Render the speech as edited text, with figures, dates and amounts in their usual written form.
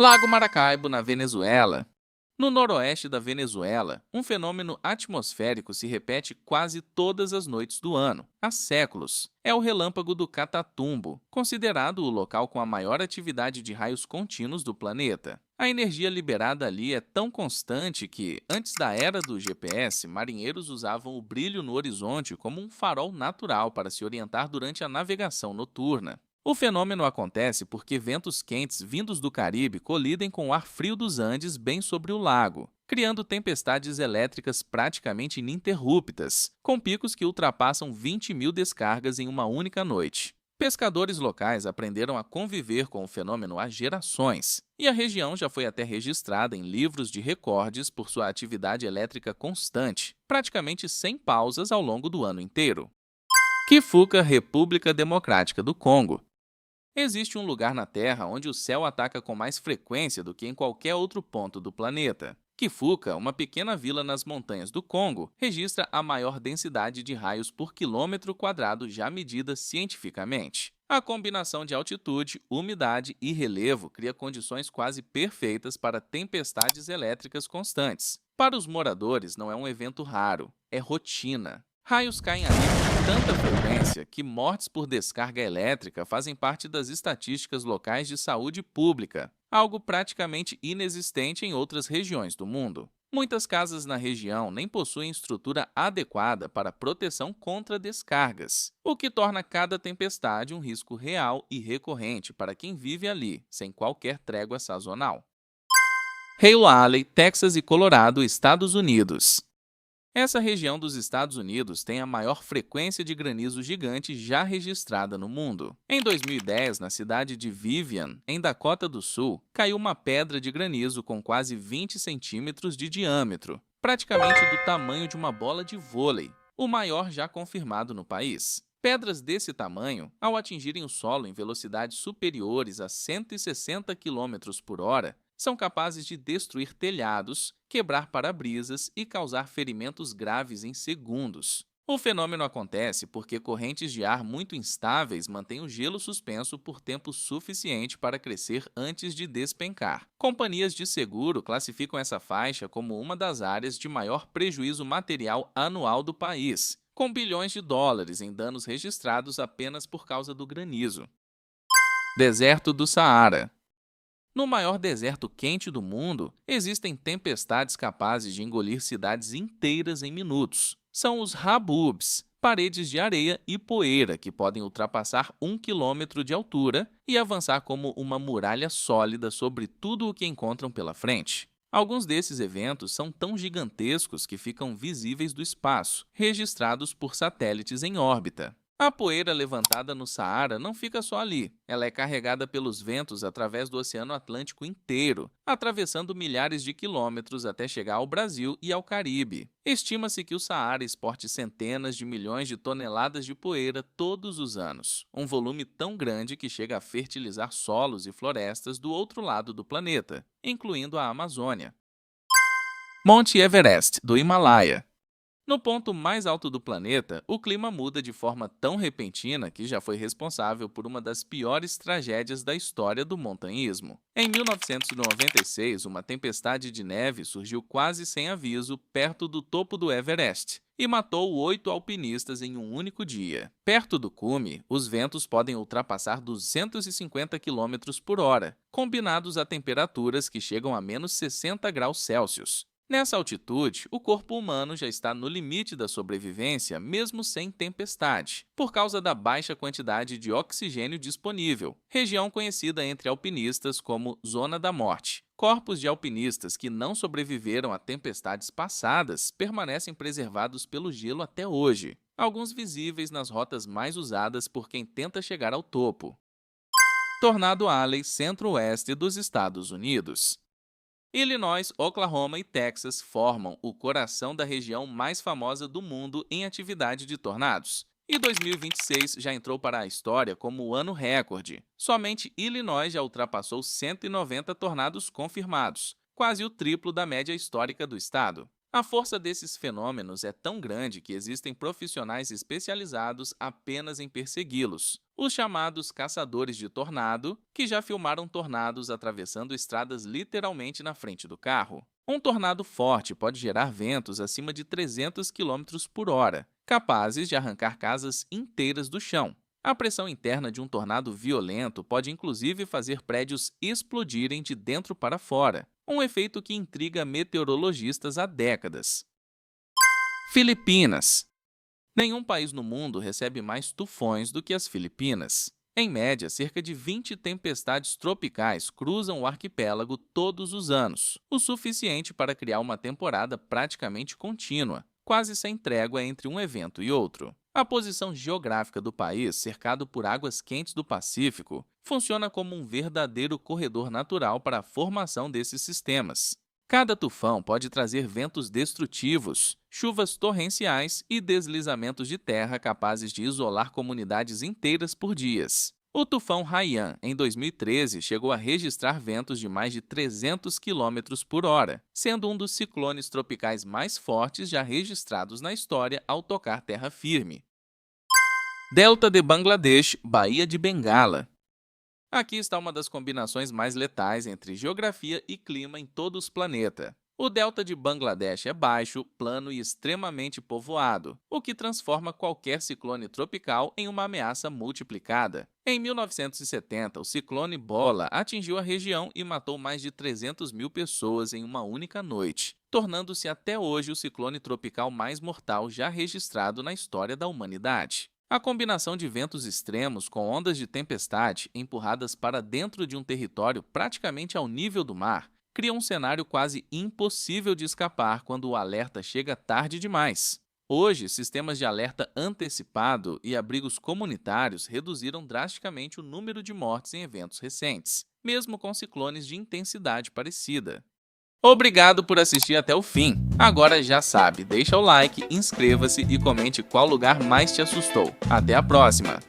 Lago Maracaibo, na Venezuela. No noroeste da Venezuela, um fenômeno atmosférico se repete quase todas as noites do ano, há séculos. É o relâmpago do Catatumbo, considerado o local com a maior atividade de raios contínuos do planeta. A energia liberada ali é tão constante que, antes da era do GPS, marinheiros usavam o brilho no horizonte como um farol natural para se orientar durante a navegação noturna. O fenômeno acontece porque ventos quentes vindos do Caribe colidem com o ar frio dos Andes bem sobre o lago, criando tempestades elétricas praticamente ininterruptas, com picos que ultrapassam 20.000 descargas em uma única noite. Pescadores locais aprenderam a conviver com o fenômeno há gerações, e a região já foi até registrada em livros de recordes por sua atividade elétrica constante, praticamente sem pausas ao longo do ano inteiro. Kifuka, República Democrática do Congo. Existe um lugar na Terra onde o céu ataca com mais frequência do que em qualquer outro ponto do planeta. Kifuka, uma pequena vila nas montanhas do Congo, registra a maior densidade de raios por quilômetro quadrado já medida cientificamente. A combinação de altitude, umidade e relevo cria condições quase perfeitas para tempestades elétricas constantes. Para os moradores, não é um evento raro, é rotina. Raios caem ali com tanta frequência que mortes por descarga elétrica fazem parte das estatísticas locais de saúde pública, algo praticamente inexistente em outras regiões do mundo. Muitas casas na região nem possuem estrutura adequada para proteção contra descargas, o que torna cada tempestade um risco real e recorrente para quem vive ali, sem qualquer trégua sazonal. Hail Alley, Texas e Colorado, Estados Unidos. Essa região dos Estados Unidos tem a maior frequência de granizo gigante já registrada no mundo. Em 2010, na cidade de Vivian, em Dakota do Sul, caiu uma pedra de granizo com quase 20 centímetros de diâmetro, praticamente do tamanho de uma bola de vôlei, o maior já confirmado no país. Pedras desse tamanho, ao atingirem o solo em velocidades superiores a 160 km por hora, são capazes de destruir telhados, quebrar para-brisas e causar ferimentos graves em segundos. O fenômeno acontece porque correntes de ar muito instáveis mantêm o gelo suspenso por tempo suficiente para crescer antes de despencar. Companhias de seguro classificam essa faixa como uma das áreas de maior prejuízo material anual do país, com bilhões de dólares em danos registrados apenas por causa do granizo. Deserto do Saara. No maior deserto quente do mundo, existem tempestades capazes de engolir cidades inteiras em minutos. São os habubs, paredes de areia e poeira que podem ultrapassar 1 quilômetro de altura e avançar como uma muralha sólida sobre tudo o que encontram pela frente. Alguns desses eventos são tão gigantescos que ficam visíveis do espaço, registrados por satélites em órbita. A poeira levantada no Saara não fica só ali. Ela é carregada pelos ventos através do Oceano Atlântico inteiro, atravessando milhares de quilômetros até chegar ao Brasil e ao Caribe. Estima-se que o Saara exporte centenas de milhões de toneladas de poeira todos os anos, um volume tão grande que chega a fertilizar solos e florestas do outro lado do planeta, incluindo a Amazônia. Monte Everest, do Himalaia. No ponto mais alto do planeta, o clima muda de forma tão repentina que já foi responsável por uma das piores tragédias da história do montanhismo. Em 1996, uma tempestade de neve surgiu quase sem aviso perto do topo do Everest e matou 8 alpinistas em um único dia. Perto do cume, os ventos podem ultrapassar 250 km por hora, combinados a temperaturas que chegam a menos 60 graus Celsius. Nessa altitude, o corpo humano já está no limite da sobrevivência mesmo sem tempestade, por causa da baixa quantidade de oxigênio disponível, região conhecida entre alpinistas como Zona da Morte. Corpos de alpinistas que não sobreviveram a tempestades passadas permanecem preservados pelo gelo até hoje, alguns visíveis nas rotas mais usadas por quem tenta chegar ao topo. Tornado Alley, centro-oeste dos Estados Unidos. Illinois, Oklahoma e Texas formam o coração da região mais famosa do mundo em atividade de tornados. E 2026 já entrou para a história como o ano recorde. Somente Illinois já ultrapassou 190 tornados confirmados, quase o triplo da média histórica do estado. A força desses fenômenos é tão grande que existem profissionais especializados apenas em persegui-los. Os chamados caçadores de tornado, que já filmaram tornados atravessando estradas literalmente na frente do carro. Um tornado forte pode gerar ventos acima de 300 quilômetros por hora, capazes de arrancar casas inteiras do chão. A pressão interna de um tornado violento pode inclusive fazer prédios explodirem de dentro para fora, um efeito que intriga meteorologistas há décadas. Filipinas. Nenhum país no mundo recebe mais tufões do que as Filipinas. Em média, cerca de 20 tempestades tropicais cruzam o arquipélago todos os anos, o suficiente para criar uma temporada praticamente contínua, quase sem trégua entre um evento e outro. A posição geográfica do país, cercado por águas quentes do Pacífico, funciona como um verdadeiro corredor natural para a formação desses sistemas. Cada tufão pode trazer ventos destrutivos, chuvas torrenciais e deslizamentos de terra capazes de isolar comunidades inteiras por dias. O tufão Haiyan, em 2013, chegou a registrar ventos de mais de 300 km por hora, sendo um dos ciclones tropicais mais fortes já registrados na história ao tocar terra firme. Delta de Bangladesh, Baía de Bengala. Aqui está uma das combinações mais letais entre geografia e clima em todo o planeta. O delta de Bangladesh é baixo, plano e extremamente povoado, o que transforma qualquer ciclone tropical em uma ameaça multiplicada. Em 1970, o ciclone Bola atingiu a região e matou mais de 300 mil pessoas em uma única noite, tornando-se até hoje o ciclone tropical mais mortal já registrado na história da humanidade. A combinação de ventos extremos com ondas de tempestade empurradas para dentro de um território praticamente ao nível do mar cria um cenário quase impossível de escapar quando o alerta chega tarde demais. Hoje, sistemas de alerta antecipado e abrigos comunitários reduziram drasticamente o número de mortes em eventos recentes, mesmo com ciclones de intensidade parecida. Obrigado por assistir até o fim. Agora já sabe, deixa o like, inscreva-se e comente qual lugar mais te assustou. Até a próxima!